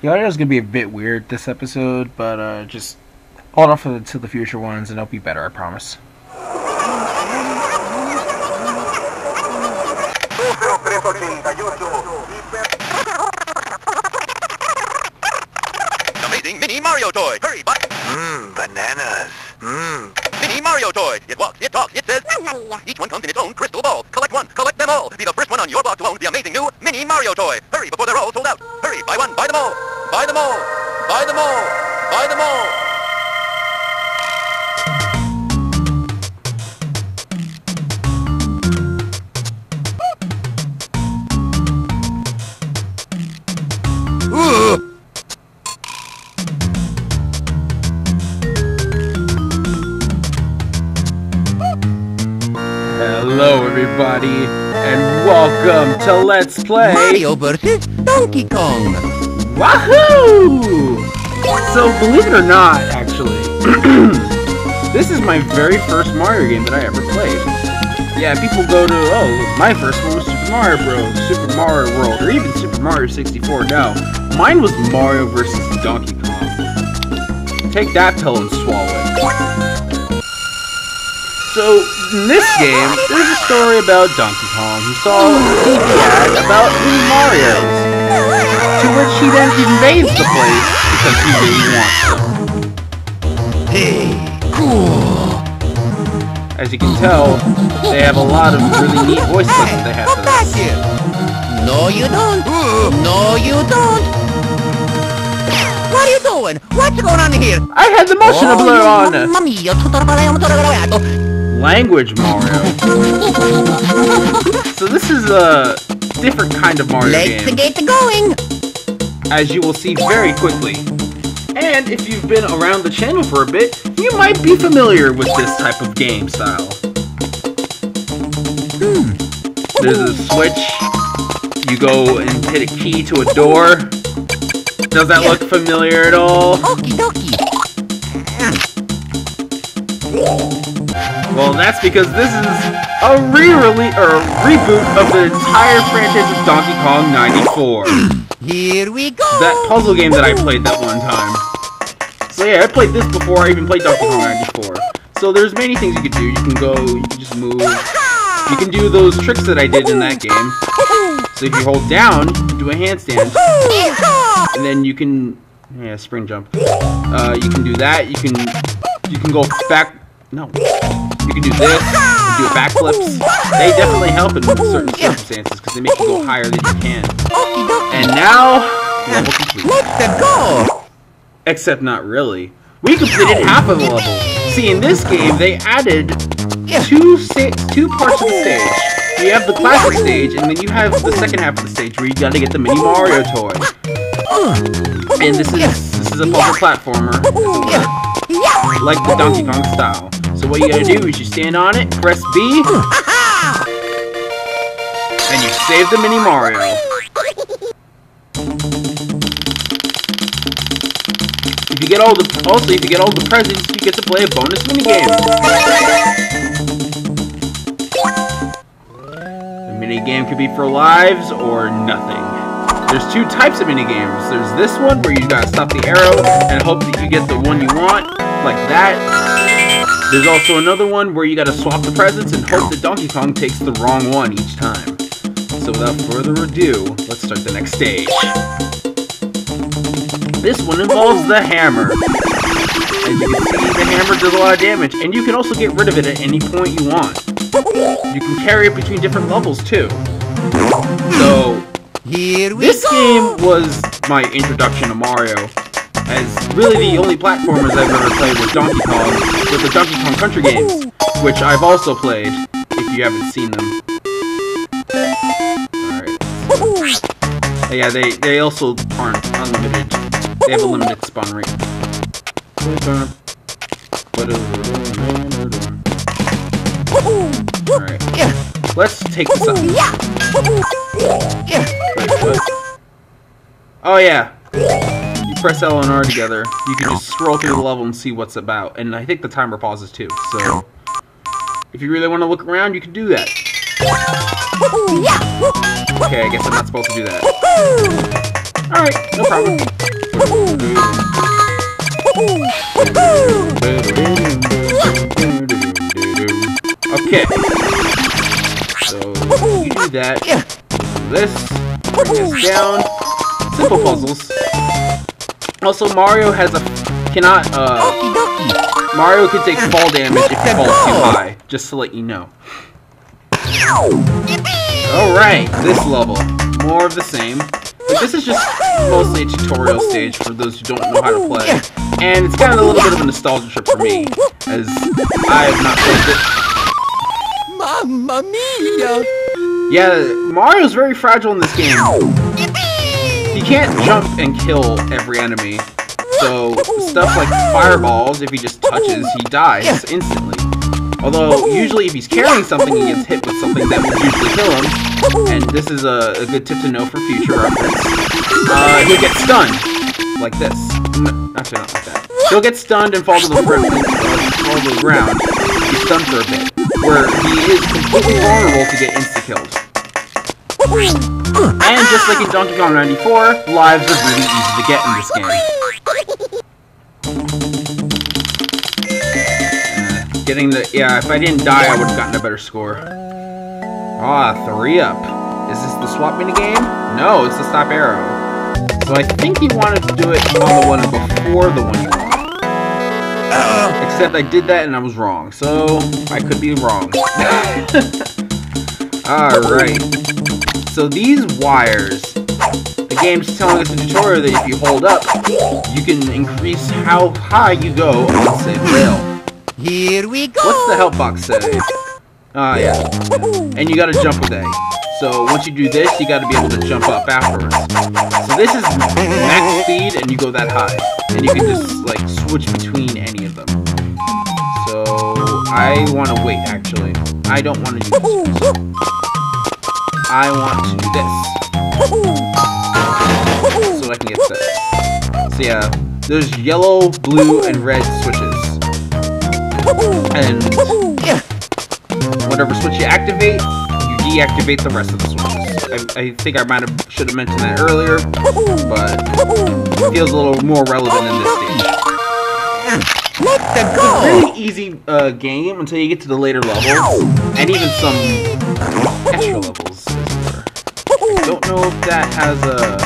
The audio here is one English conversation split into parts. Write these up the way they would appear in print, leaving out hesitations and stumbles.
The audio is going to be a bit weird this episode, but just hold off to the future ones and it'll be better, I promise. Amazing Mini Mario toy! Hurry, bud! Bananas. Mini Mario toy! It walks, it talks, it says... Each one comes in its own crystal ball. Collect one, collect them all. Be the first one on your block to own the amazing new Mini Mario toy. Hurry before they're all sold out. Hurry, buy one, buy them all. Buy them all. Buy them all. Buy them all. Hello everybody, and welcome to Let's Play Mario vs. Donkey Kong. Wahoo! So, believe it or not, actually, this is my very first Mario game that I ever played. Yeah, people go to, oh, my first one was Super Mario Bros., Super Mario World, or even Super Mario 64. No, mine was Mario vs. Donkey Kong. Take that pill and swallow it. So, in this game, there's a story about Donkey Kong who saw a TV ad about new Marios, to which he then invades the place because he really wants them. Hey, cool. As you can tell, they have a lot of really neat voice clips that they have for back this. here. No, you don't. No, you don't. What are you doing? What's going on here? I had the motion blur on! Mamma mia. Language Mario. So this is a different kind of Mario Let's game, get going. as you will see very quickly. And if you've been around the channel for a bit, you might be familiar with this type of game style. There's a switch. You go and hit a key to a door. Does that look familiar at all? Okie dokie. Well, that's because this is a re-release or a reboot of the entire franchise of Donkey Kong 94. Here we go. That puzzle game that I played that one time. So yeah, I played this before I even played Donkey Kong 94. So there's many things you can do. You can go, you can just move. You can do those tricks that I did in that game. So if you hold down, you can do a handstand. And then you can, yeah, spring jump. You can do that. You can go back. No. You can do this. You can do backflips. They definitely help in certain circumstances because they make you go higher than you can. And now, level complete. Let's go. Except not really. We completed half of the level. See, in this game, they added two parts of the stage. You have the classic stage, and then you have the second half of the stage where you gotta get the Mini Mario toy. And this is a puzzle platformer, like the Donkey Kong style. So what you gotta do is you stand on it, press B, and you save the Mini Mario. If you get all the presents, you get to play a bonus minigame. The minigame could be for lives or nothing. There's two types of minigames. There's this one where you gotta stop the arrow and hope that you get the one you want, like that. There's also another one where you gotta swap the presents and hope that Donkey Kong takes the wrong one each time. So without further ado, let's start the next stage. This one involves the hammer. As you can see, the hammer does a lot of damage, and you can also get rid of it at any point you want. You can carry it between different levels too. So, this game was my introduction to Mario, as really the only platformers I've ever played was Donkey Kong, with the Donkey Kong Country games, which I've also played, if you haven't seen them. Alright. Yeah, they also aren't unlimited. They have a limited spawn rate. Alright. Let's take this up. Oh yeah. You press L and R together, you can just scroll through the level and see what's about. And I think the timer pauses too, so if you really want to look around, you can do that. Okay, I guess I'm not supposed to do that. Alright, no problem. Okay. So, you do that. Do this. Bring this down. Simple puzzles. Also, Mario has Mario can take fall damage if he falls too high, just to let you know. Alright, this level. More of the same. But this is just mostly a tutorial stage for those who don't know how to play. And it's kind of a little bit of a nostalgia trip for me, as I have not played it. Mamma mia! Yeah, Mario's very fragile in this game. He can't jump and kill every enemy. So, stuff like fireballs, if he just touches, he dies instantly. Although, usually if he's carrying something, he gets hit with something that would usually kill him. And this is a good tip to know for future reference. He'll get stunned. Like this. No, actually, not like that. He'll get stunned and fall to the ground. He's stunned for a bit. Where he is completely vulnerable to get insta-killed. And just like in Donkey Kong 94, lives are really easy to get in this game. If I didn't die, I would have gotten a better score. Ah, 3-up. Is this the swap minigame? No, it's the stop arrow. So I think you wanted to do it on the one before the one you want. Except I did that and I was wrong, so I could be wrong. Alright. So these wires, the game's telling us in the tutorial that if you hold up, you can increase how high you go on said rail. Here we go! What's the help box say? Yeah. And you gotta jump with A. So once you do this, you gotta be able to jump up afterwards. So this is max speed and you go that high. And you can just like switch between any of them. So I wanna wait actually. I don't wanna do this. I want to do this. So I can get this. So yeah, there's yellow, blue, and red switches. And whatever switch you activate, you deactivate the rest of the switches. I think I should have mentioned that earlier, but it feels a little more relevant in this stage. It's a very easy game until you get to the later levels, and even some extra levels. I don't know if that has a...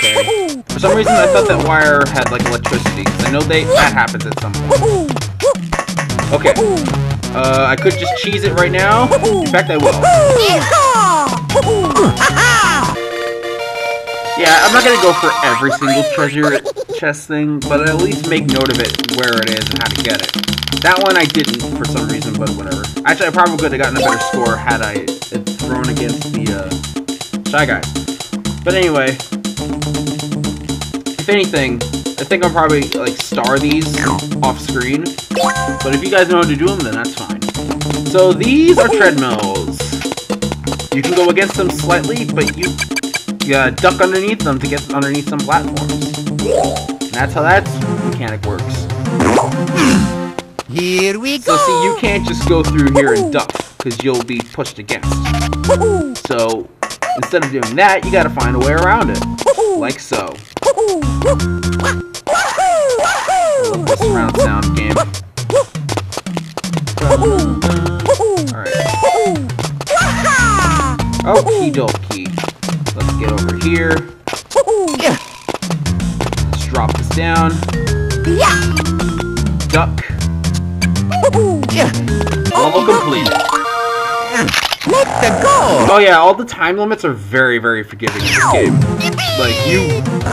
Okay. For some reason, I thought that wire had like electricity. I know that happens at some point. Okay. I could just cheese it right now. In fact, I will. Yeah, I'm not gonna go for every single treasure chest thing, but at least make note of it, where it is, and how to get it. That one I didn't for some reason, but whatever. Actually, I probably could have gotten a better score had I thrown against the Shy Guys. But anyway. If anything, I think I'll probably like star these off screen, but if you guys know how to do them, then that's fine. So these are treadmills. You can go against them slightly, but you gotta duck underneath them to get underneath some platforms. And that's how that mechanic works. Here we go! So see, you can't just go through here and duck, because you'll be pushed against. So instead of doing that, you gotta find a way around it. Like so. This surround sound game. Alright. Okie dokie. Let's get over here. Let's drop this down. Duck. Level completed. Oh yeah, all the time limits are very, very forgiving in this game. Like,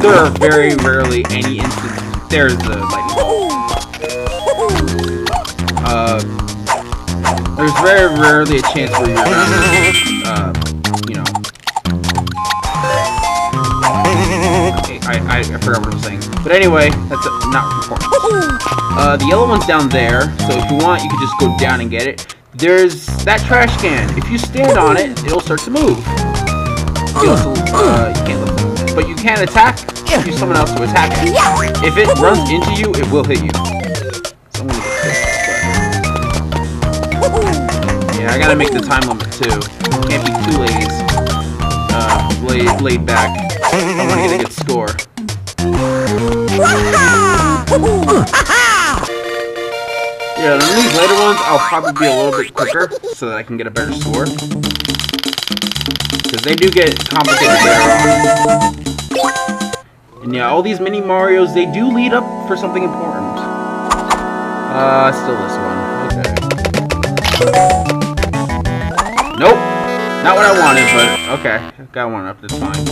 there are very rarely any instances. There's the lightning bolt. There's very rarely a chance where you're you know. Okay, I forgot what I was saying. But anyway, that's not important. The yellow one's down there, so if you want, you can just go down and get it. There's that trash can. If you stand on it, it'll start to move. You also, you can't lift it. But you can attack, use someone else to attack it. If it runs into you, it will hit you. So I'm gonna get this. Yeah, I gotta make the time limit too. Can't be too late. laid back. I want to get a good score. Yeah, on these later ones, I'll probably be a little bit quicker so that I can get a better score. Because they do get complicated later on. And yeah, all these mini Marios, they do lead up for something important. Still this one. Okay. Nope. Not what I wanted, but okay. Got one up, that's fine.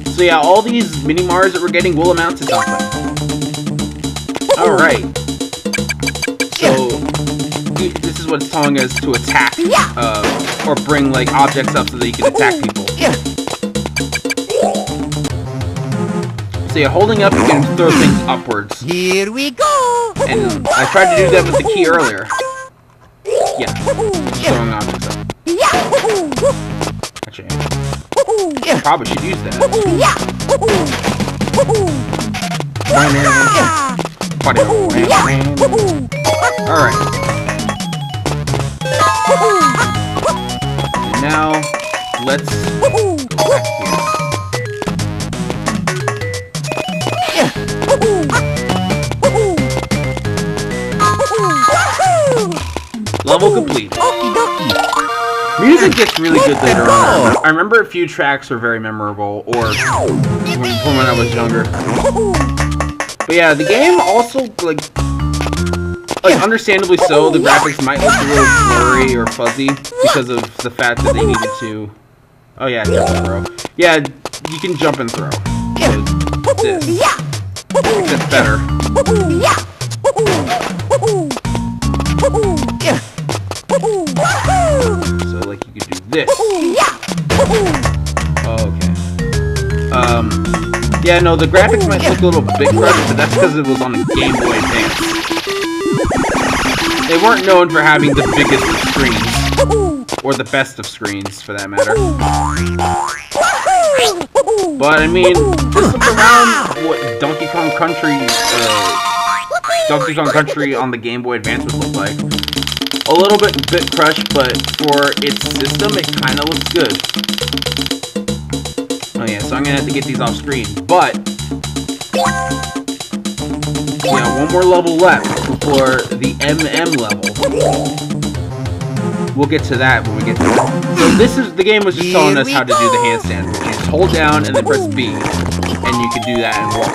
So yeah, all these mini Marios that we're getting will amount to something. Alright. So, this is what it's telling us to attack, or bring, like, objects up so that you can attack people. So yeah, holding up, you can throw things upwards. Here we go! And I tried to do that with the key earlier. Yeah, throwing objects up. Actually, I probably should use that. Alright. And now, let's go back here. Level complete. Music gets really good later on. I remember a few tracks were very memorable, or from when I was younger. But yeah, the game also, like understandably so, the graphics might look a little blurry or fuzzy because of the fact that they needed to... Oh yeah, jump and throw. Yeah, you can jump and throw. This. Except better. So, like, you could do this. Okay. Yeah, no, the graphics might look a little bit crushed, but that's because it was on a Game Boy Advance. They weren't known for having the biggest of screens. Or the best of screens, for that matter. But, I mean, just look around what Donkey Kong Country on the Game Boy Advance would look like. A little bit crushed, but for its system, it kind of looks good. Oh yeah, so I'm gonna have to get these off screen. But yeah, one more level left before the MM level. We'll get to that when we get to that. So the game was just telling us how to do the handstand. You just hold down and then press B, and you can do that and walk.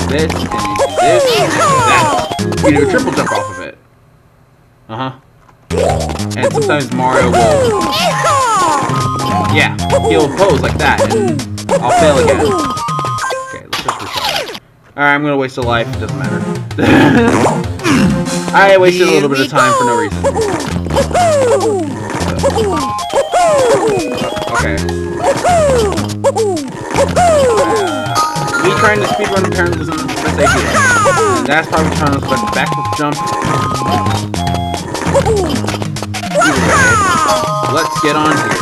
This, and you do this, and you do that. You do a triple jump off of it. And sometimes Mario will... Yeah, he'll pose like that, and I'll fail again. Okay, let's just retry. Alright, I'm gonna waste a life, it doesn't matter. I wasted a little bit of time for no reason. Okay. Me trying to speedrun apparently wasn't the best idea. And that's probably trying to select the backflip jump. Anyway, let's get on here.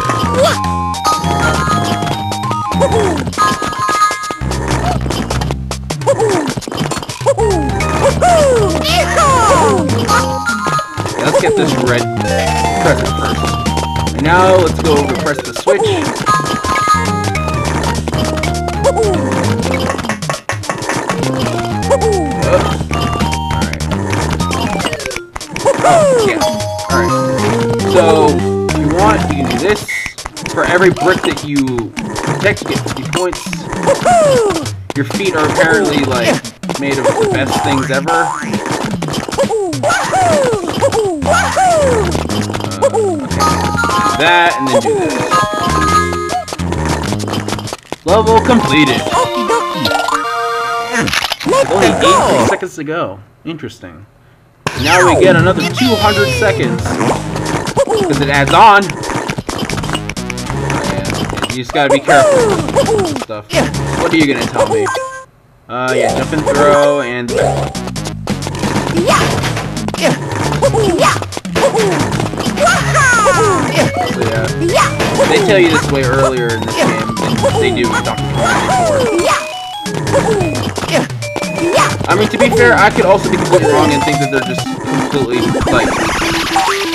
Okay, let's get this red present first. And now let's go over press the switch. Alright. So, if you want, you can do this. For every brick that you protect, you get 50 points. Your feet are apparently, like, made of the best things ever. Okay. Do that, and then do this. Level completed. Only 18 seconds to go. Interesting. Now we get another 200 seconds. Because it adds on. And you just gotta be careful with stuff. What are you gonna tell me? Yeah, jump and throw and the back. So yeah, they tell you this way earlier in this game than they do in Donkey Kong 94. I mean, to be fair, I could also be completely wrong and think that they're just completely, like,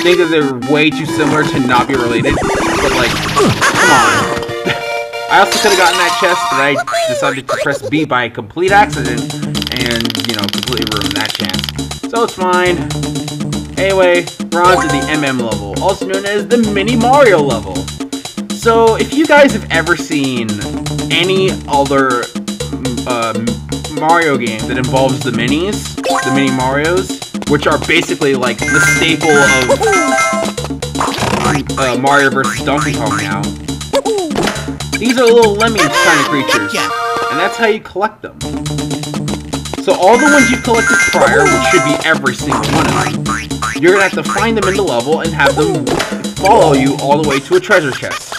think that they're way too similar to not be related. but like, come on. I also could have gotten that chest, but I decided to press B by complete accident, and, you know, completely ruined that chance. So it's fine. Anyway, we're on to the MM level, also known as the Mini Mario level. So, if you guys have ever seen any other Mario game that involves the minis, the Mini Marios, which are basically like the staple of Mario vs. Donkey Kong now, these are little lemmings kind of creatures, and that's how you collect them. So all the ones you collected prior, which should be every single one of them, you're gonna have to find them in the level and have them follow you all the way to a treasure chest.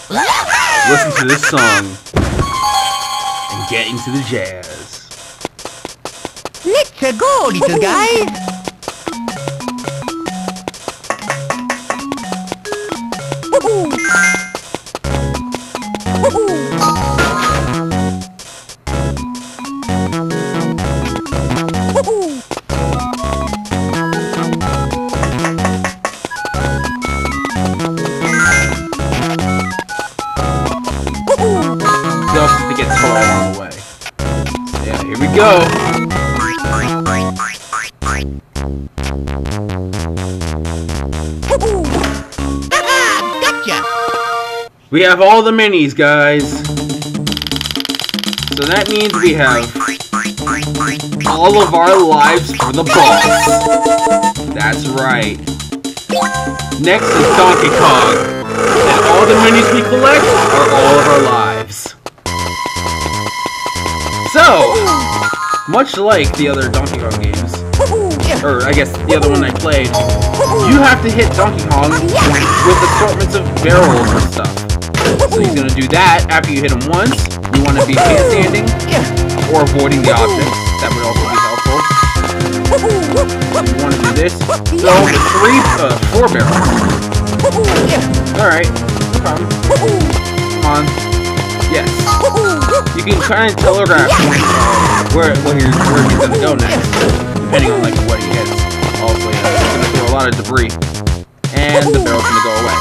Listen to this song and get into the jazz. Let's go, little guy. To get tall along the way. Yeah, here we go. Gotcha. We have all the minis, guys. So that means we have all of our lives for the boss. That's right. Next is Donkey Kong. And all the minis we collect are all of our lives. So, much like the other Donkey Kong games, or I guess the other one I played, you have to hit Donkey Kong with assortments of barrels and stuff. So you're gonna do that after you hit him once. You want to be handstanding or avoiding the objects. That would also be helpful. You want to do this. So, 4 barrels. Alright, no problem. Come on. Yes. You can kind of telegraph where he's gonna go next, depending on like what he hits. Also, yeah, he's gonna throw a lot of debris, and the barrel's gonna go away.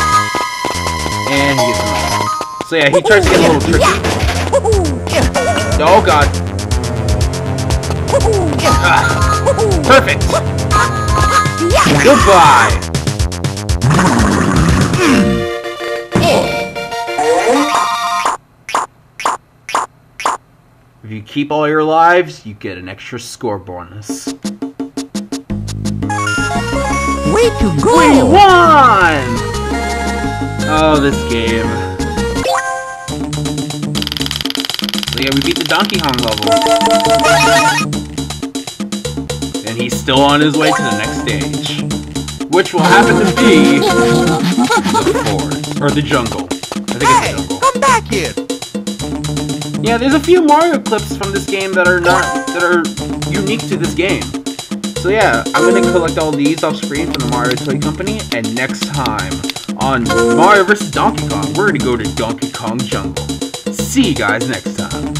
And he gets another. So yeah, he tries to get a little tricky. Oh god. Ah, perfect. Goodbye. If you keep all your lives, you get an extra score bonus. Way to go! We won! Oh, this game. So yeah, we beat the Donkey Kong level. And he's still on his way to the next stage. Which will happen to be the forest. Or the jungle. I think it's the jungle. Come back here. Yeah, there's a few Mario clips from this game that are unique to this game. So yeah, I'm gonna collect all these off screen from the Mario Toy Company, and next time on Mario vs. Donkey Kong, we're gonna go to Donkey Kong Jungle. See you guys next time.